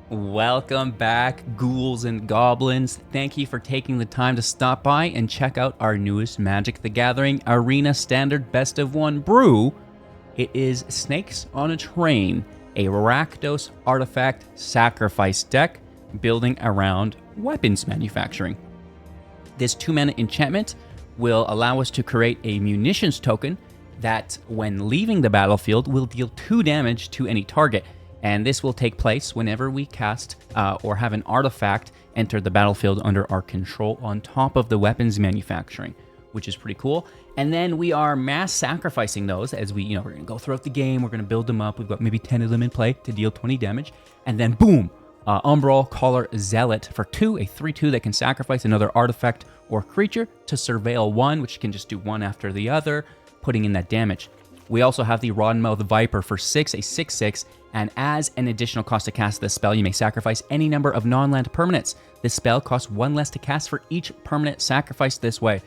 Welcome back, ghouls and goblins. Thank you for taking the time to stop by and check out our newest Magic the Gathering Arena Standard Best of 1 brew. It is Snakes on a Train, a Rakdos Artifact sacrifice deck building around weapons manufacturing. This 2-mana enchantment will allow us to create a Munitions token that, when leaving the battlefield, will deal 2 damage to any target. And this will take place whenever we cast or have an artifact enter the battlefield under our control on top of the weapons manufacturing, which is pretty cool. And then we are mass sacrificing those as we're going to go throughout the game. We're going to build them up. We've got maybe 10 of them in play to deal 20 damage. And then boom, Umbral Collar Zealot for 2, a 3/2 that can sacrifice another artifact or creature to surveil 1, which can just do 1 after the other, putting in that damage. We also have the Rottenmouth Viper for 6, a 6/6, and as an additional cost to cast this spell, you may sacrifice any number of non-land permanents. This spell costs 1 less to cast for each permanent sacrificed this way.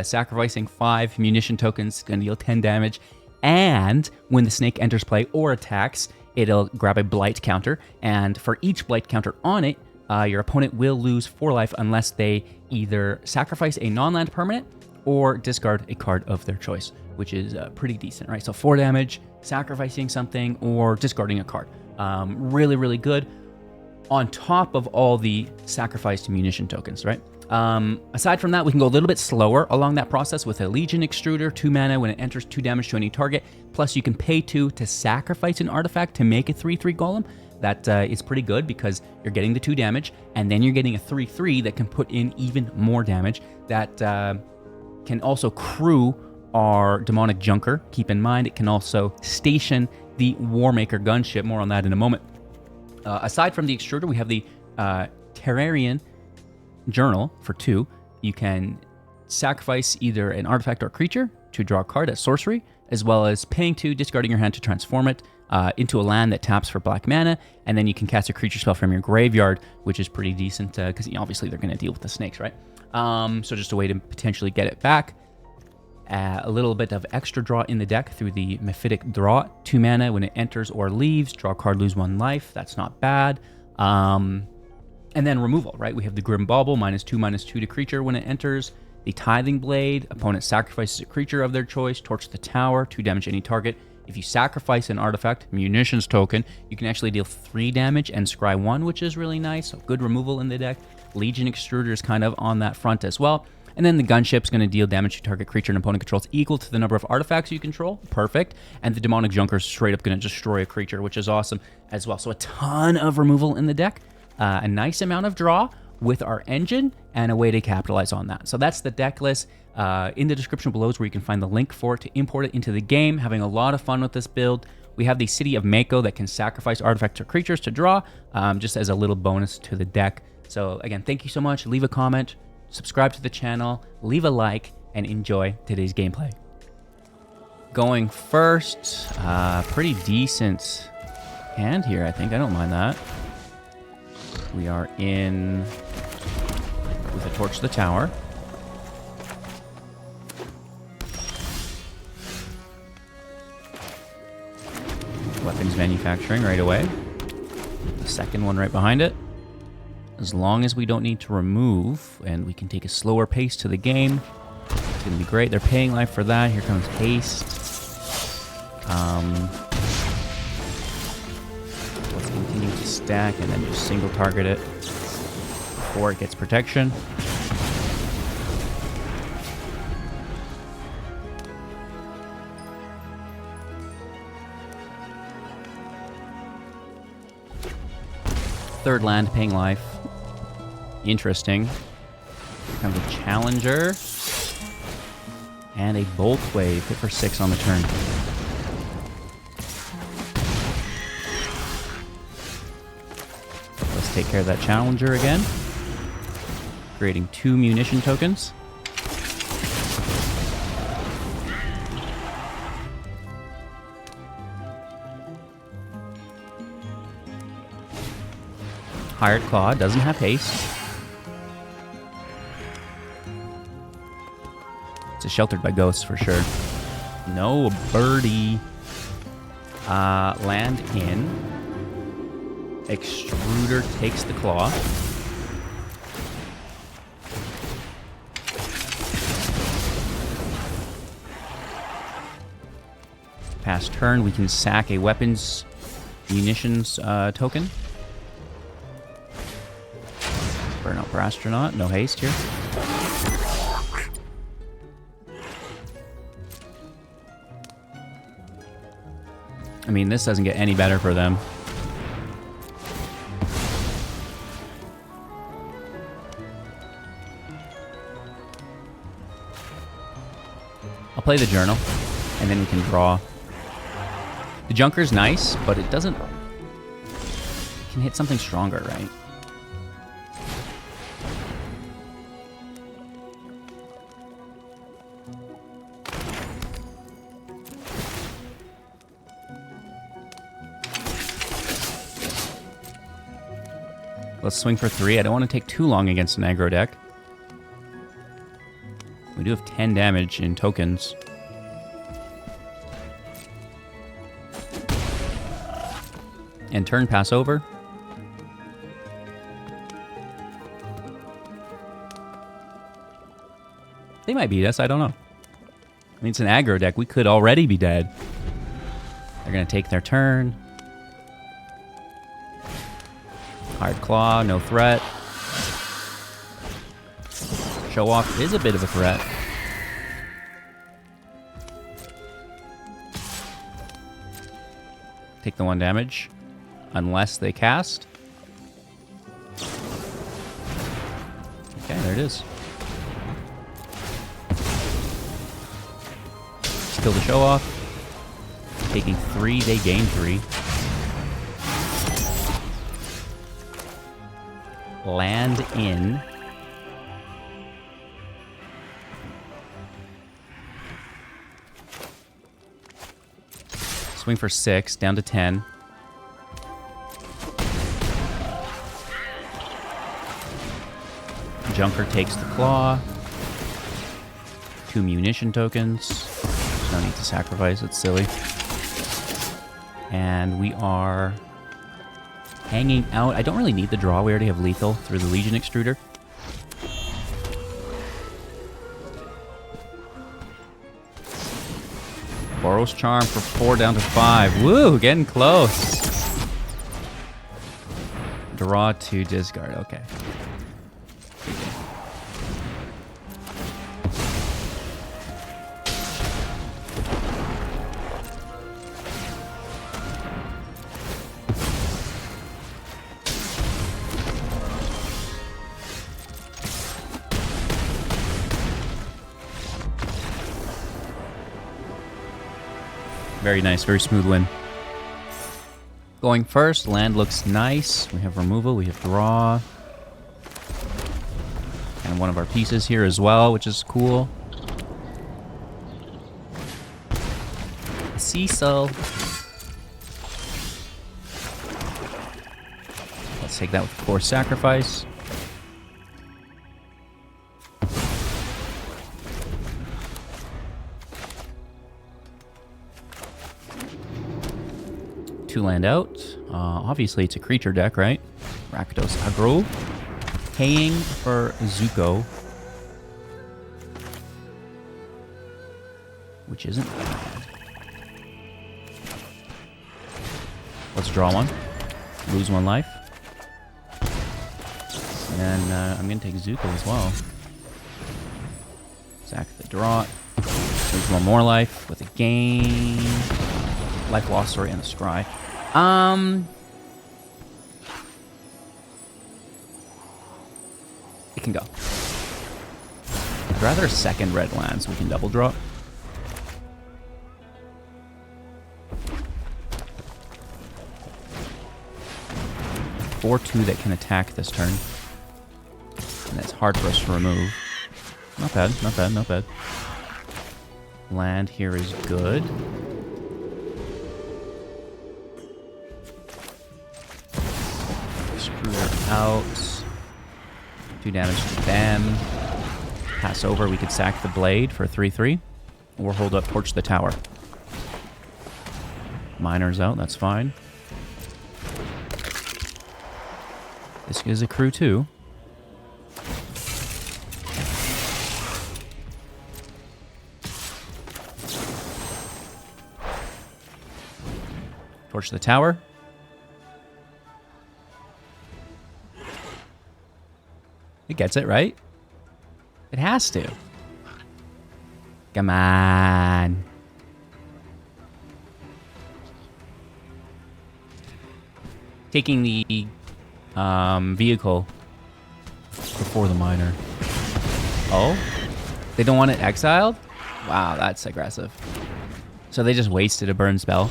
Sacrificing 5 munition tokens is going to deal 10 damage, and when the snake enters play or attacks, it'll grab a blight counter, and for each blight counter on it, your opponent will lose 4 life unless they either sacrifice a non-land permanent or discard a card of their choice, which is pretty decent, right? So 4 damage, sacrificing something, or discarding a card. Really, really good. On top of all the sacrificed munition tokens, right? Aside from that, we can go a little bit slower along that process with a Legion Extruder, 2 mana. When it enters 2 damage to any target. Plus, you can pay 2 to sacrifice an artifact to make a 3/3 golem. That is pretty good because you're getting the 2 damage, and then you're getting a 3/3 that can put in even more damage. That can also crew our demonic junker. Keep in mind, it can also station the Warmaker Gunship. More on that in a moment. Aside from the extruder, we have the Tarrian journal for 2. You can sacrifice either an artifact or creature to draw a card as sorcery, as well as paying 2, discarding your hand to transform it into a land that taps for black mana, and then you can cast a creature spell from your graveyard, which is pretty decent because obviously they're going to deal with the snakes, right? So just a way to potentially get it back. A little bit of extra draw in the deck through the Mephitic Draught, 2 mana. When it enters or leaves, draw a card, lose 1 life. That's not bad. And then removal, right? We have the Grim Bauble, -2/2 to creature when it enters. The Tithing Blade, opponent sacrifices a creature of their choice, torch the tower, 2 damage to any target. If you sacrifice an artifact, Munitions token, you can actually deal 3 damage and scry 1, which is really nice. So good removal in the deck. Legion Extruder is kind of on that front as well. And then the Gunship's going to deal damage to target creature an opponent controls equal to the number of artifacts you control. Perfect. And the Demonic Junker is straight up going to destroy a creature, which is awesome as well. So a ton of removal in the deck. A nice amount of draw with our engine and a way to capitalize on that. So that's the deck list. In the description below is where you can find the link for it to import it into the game. Having a lot of fun with this build. We have the City of Mako that can sacrifice artifacts or creatures to draw, just as a little bonus to the deck. So again, thank you so much. Leave a comment, subscribe to the channel, leave a like, and enjoy today's gameplay. Going first, pretty decent hand here, I think. I don't mind that. We are in with a torch to the tower. Weapons manufacturing right away. The second one right behind it. As long as we don't need to remove and we can take a slower pace to the game, it's going to be great. They're paying life for that. Here comes haste. Let's continue to stack and then just single target it before it gets protection. Third land, paying life. Interesting. Here comes a Challenger. And a Bolt Wave. Hit for 6 on the turn. Let's take care of that Challenger again. Creating 2 munition tokens. Hired Claw doesn't have haste. It's sheltered by ghosts for sure. No birdie. Land in. Extruder takes the claw. Past turn, we can sack a weapons munitions token. Burn out Astronaut, no haste here. I mean, this doesn't get any better for them. I'll play the journal, and then we can draw. The Junker's nice, but it doesn't... It can hit something stronger, right? Let's swing for 3. I don't want to take too long against an aggro deck. We do have 10 damage in tokens. And turn pass over. They might beat us, I don't know. I mean, it's an aggro deck. We could already be dead. They're going to take their turn. Hard Claw, no threat. Show Off is a bit of a threat. Take the 1 damage. Unless they cast. Okay, there it is. Kill the Show Off. Taking 3, they gain 3. Land in. Swing for 6, down to 10. Junker takes the claw. 2 munition tokens. No need to sacrifice, it's silly. And we are hanging out. I don't really need the draw. We already have lethal through the Legion Extruder. Boros Charm for 4 down to 5. Woo, getting close. Draw to discard, okay. Very nice, very smooth win. Going first, land looks nice. We have removal, we have draw. And one of our pieces here as well, which is cool. Cecil. Let's take that with 4 sacrifice. Two land out. Obviously, it's a creature deck, right? Rakdos Aggro. Paying for Zuko. Which isn't bad. Let's draw 1. Lose 1 life. And I'm going to take Zuko as well. Sack the Draught. Lose 1 more life with a gain. Life lost, sorry, and a scry. It can go. I'd rather a second red land so we can double draw. Four 2 that can attack this turn. And that's hard for us to remove. Not bad, not bad, not bad. Land here is good. Out. 2 damage to them. Pass over. We could sack the blade for 3/3. Or hold up, torch the tower. Miner's out. That's fine. This is a crew too. Torch the tower. It gets it, right? It has to. Come on. Taking the vehicle before the miner. Oh? They don't want it exiled? Wow, that's aggressive. So they just wasted a burn spell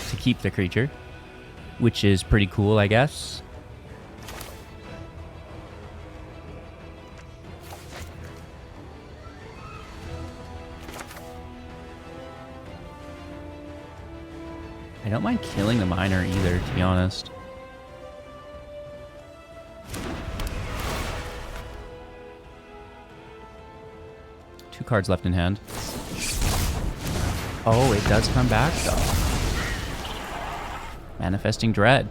to keep the creature, which is pretty cool, I guess. I don't mind killing the miner either, to be honest. Two cards left in hand. Oh, it does come back, though. Manifesting Dread.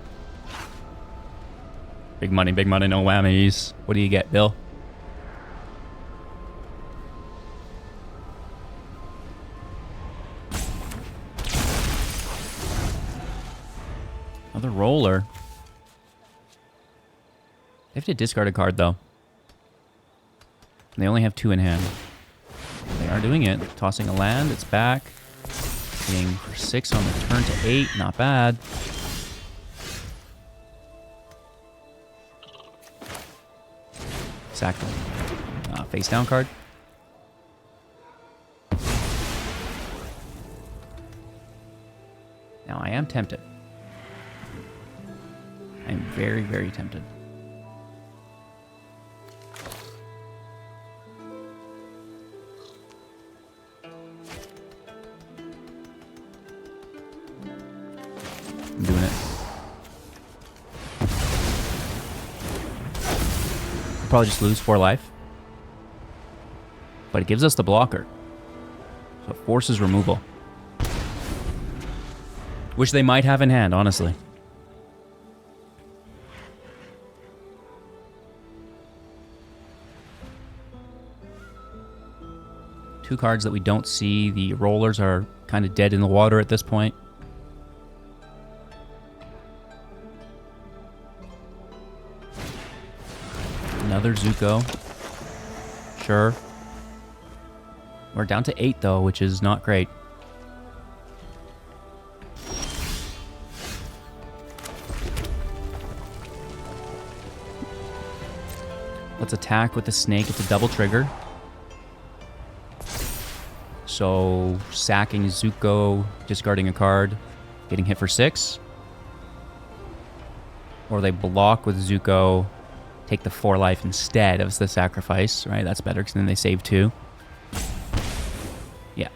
Big money, no whammies. What do you get, Bill? Another roller. They have to discard a card, though. They only have 2 in hand. They are doing it. Tossing a land, it's back. Getting for 6 on the turn to 8, not bad. Sack the face down card. Now I am tempted. I am very, very tempted. I'm doing it. Probably just lose 4 life. But it gives us the blocker. So it forces removal. Which they might have in hand, honestly. Two cards that we don't see. The rollers are kind of dead in the water at this point. Another Zuko. Sure. We're down to 8 though, which is not great. Let's attack with the snake. It's a double trigger. So, sacking Zuko, discarding a card, getting hit for 6. Or they block with Zuko, take the 4 life instead of the sacrifice, right? That's better because then they save 2. Yeah.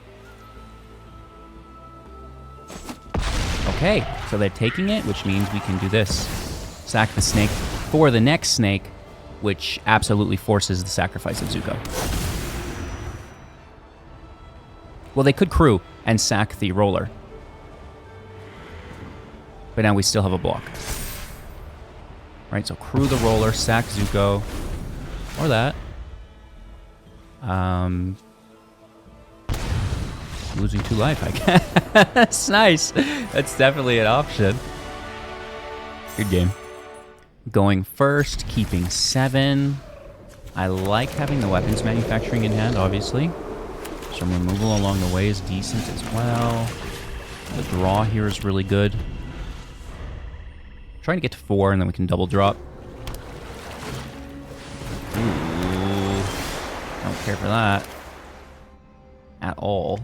Okay, so they're taking it, which means we can do this. Sack the snake for the next snake, which absolutely forces the sacrifice of Zuko. Well, they could crew and sack the roller. But now we still have a block. Right, so crew the roller, sack Zuko. Or that. Losing 2 life, I guess. That's nice. That's definitely an option. Good game. Going first, keeping 7. I like having the weapons manufacturing in hand, obviously. Some removal along the way is decent as well. The draw here is really good. Trying to get to 4 and then we can double drop. Ooh. Don't care for that. At all.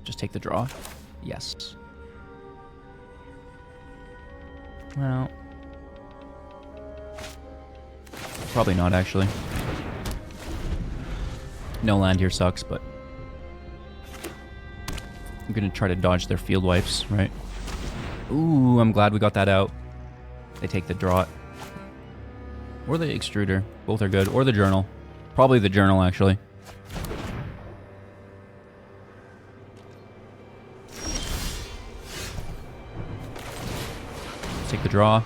Just take the draw. Yes. Well. Probably not, actually. No land here sucks, but I'm gonna try to dodge their field wipes, right? Ooh, I'm glad we got that out. They take the Draught. Or the Extruder. Both are good. Or the Journal. Probably the Journal, actually. Take the draw.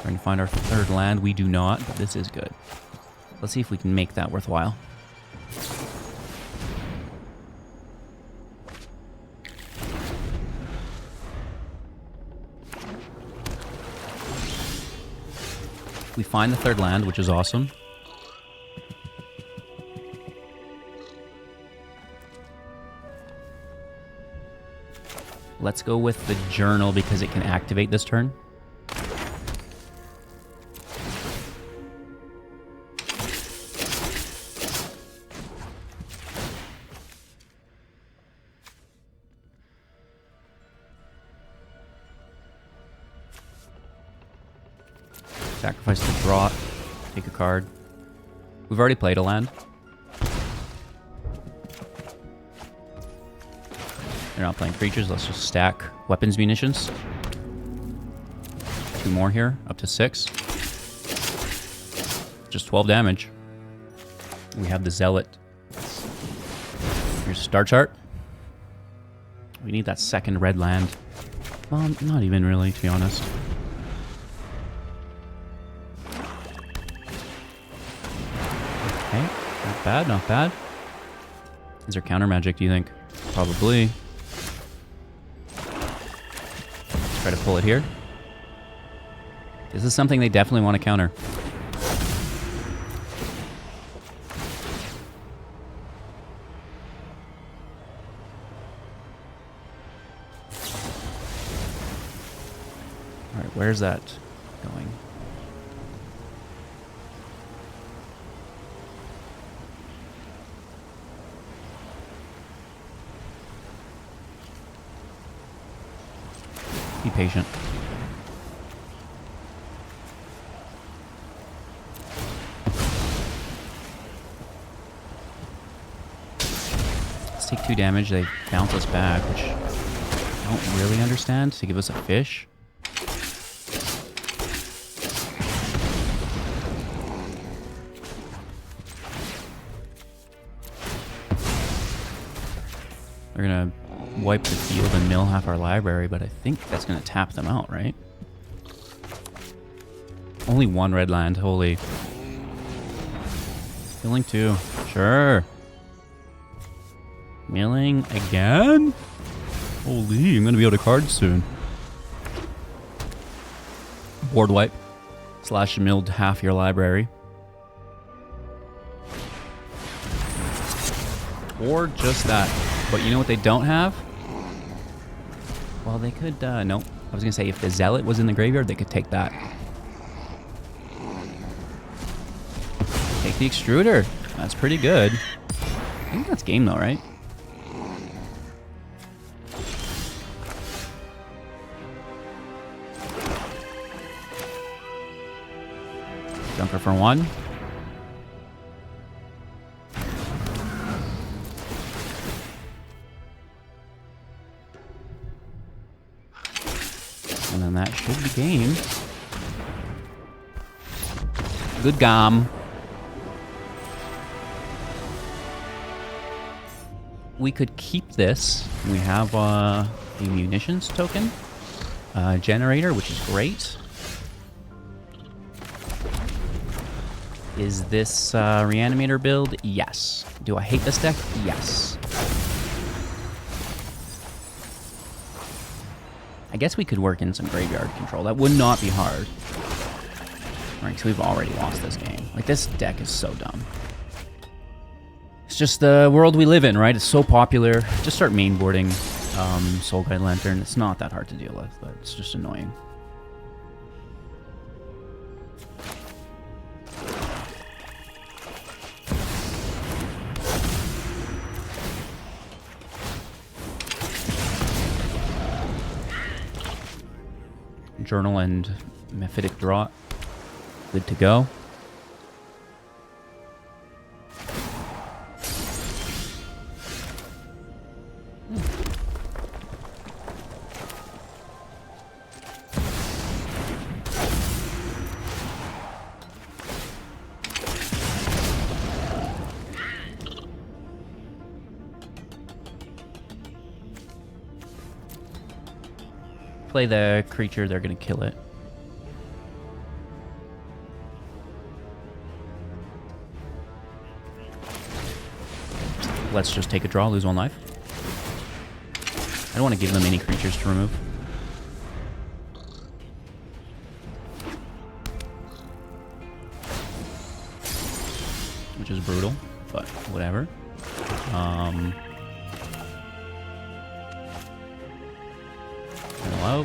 Trying to find our third land. We do not, but this is good. Let's see if we can make that worthwhile. We find the third land, which is awesome. Let's go with the journal because it can activate this turn. Sacrifice the Draught, take a card. We've already played a land. They're not playing creatures, let's just stack weapons, munitions. 2 more here, up to 6. Just 12 damage. We have the Zealot. Here's Star Chart. We need that second red land. Well, not even really, to be honest. Okay, not bad, not bad. Is there counter magic, do you think? Probably. Let's try to pull it here. This is something they definitely want to counter. Alright, where's that going? Be patient. Let's take 2 damage. They bounce us back, which I don't really understand. To give us a fish. They're gonna wipe the field and mill half our library, but I think that's gonna tap them out, right? Only 1 red land, holy. Milling 2, sure. Milling again? Holy, I'm gonna be out of cards soon. Board wipe. Slash milled half your library. Or just that. But you know what they don't have? Well, they could, no. I was gonna say, if the Zealot was in the graveyard, they could take that. Take the Extruder. That's pretty good. I think that's game though, right? Junker for 1. And then that should be game. Good gom. We could keep this. We have a munitions token generator, which is great. Is this reanimator build? Yes. Do I hate this deck? Yes. I guess we could work in some graveyard control. That would not be hard. Alright, so we've already lost this game. Like, this deck is so dumb. It's just the world we live in, right? It's so popular. Just start mainboarding Soul Guide Lantern. It's not that hard to deal with, but it's just annoying. Journal and Mephitic Draught. Good to go. Play the creature, they're gonna kill it. let's just take a draw, lose 1 life. I don't want to give them any creatures to remove. Which is brutal, but whatever. Hello.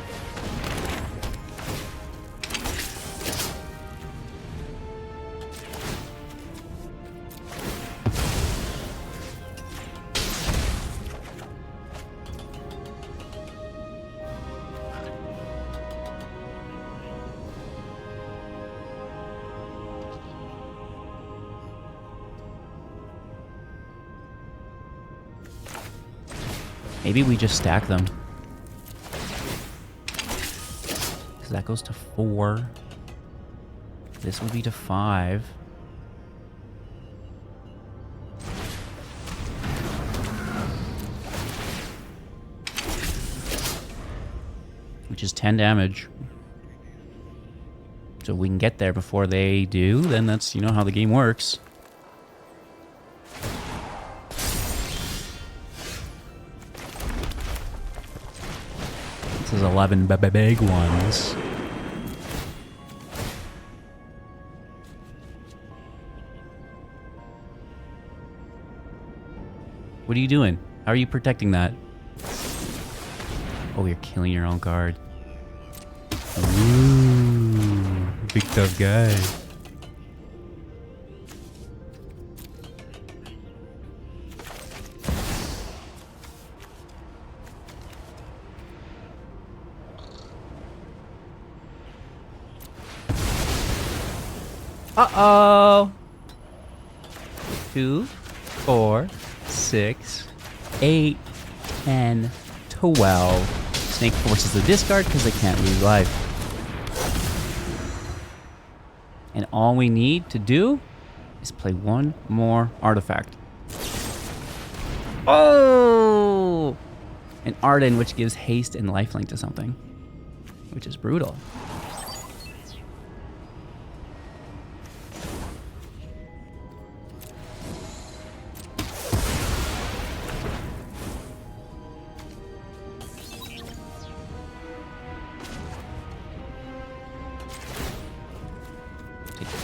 Maybe we just stack them. Because that goes to 4. This would be to 5. Which is 10 damage. So if we can get there before they do, then that's, you know, how the game works. This is 11 big ones. What are you doing? How are you protecting that? Oh, you're killing your own card. Ooh, big tough guy. Uh-oh. 2, 4, 6, 8, 10, 12. Snake forces the discard because they can't lose life. And all we need to do is play 1 more artifact. Oh! An Arden, which gives haste and lifelink to something. Which is brutal.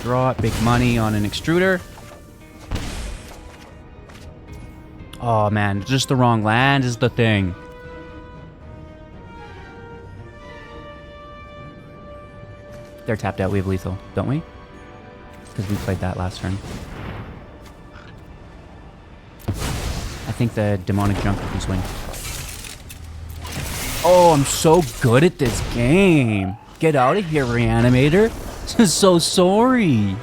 Draw big money on an extruder. Oh man, just the wrong land is the thing. They're tapped out. We have lethal, don't we? Because we played that last turn. I think the demonic junker can swing. Oh, I'm so good at this game. Get out of here, Reanimator. So sorry.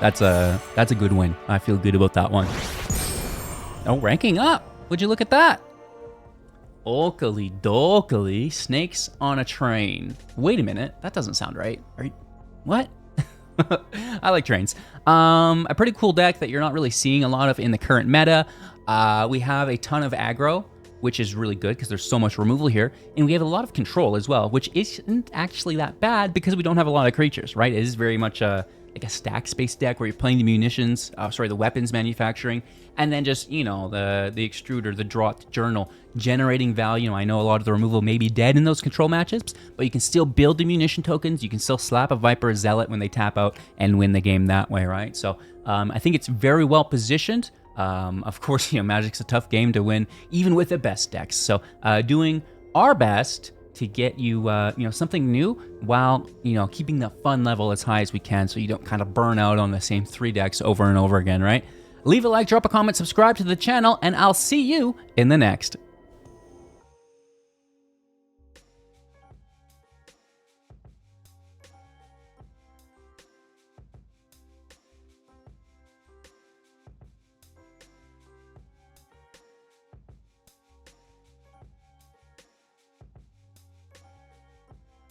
That's a good win. I feel good about that one. Oh, ranking up. Would you look at that? Okily dokily, snakes on a train. Wait a minute, that doesn't sound right. Are you, what? I like trains. A pretty cool deck that you're not really seeing a lot of in the current meta. We have a ton of aggro, which is really good because there's so much removal here. And we have a lot of control as well, which isn't actually that bad because we don't have a lot of creatures, right? It is very much like a stack space deck where you're playing the munitions, the weapons manufacturing, and then just, you know, the extruder, the draught journal, generating value. I know a lot of the removal may be dead in those control matchups, but you can still build the munition tokens. You can still slap a Viper Zealot when they tap out and win the game that way, right? So I think it's very well positioned. Of course, you know, Magic's a tough game to win, even with the best decks. So doing our best to get you, you know, something new while, you know, keeping the fun level as high as we can so you don't kind of burn out on the same 3 decks over and over again, right? Leave a like, drop a comment, subscribe to the channel, and I'll see you in the next.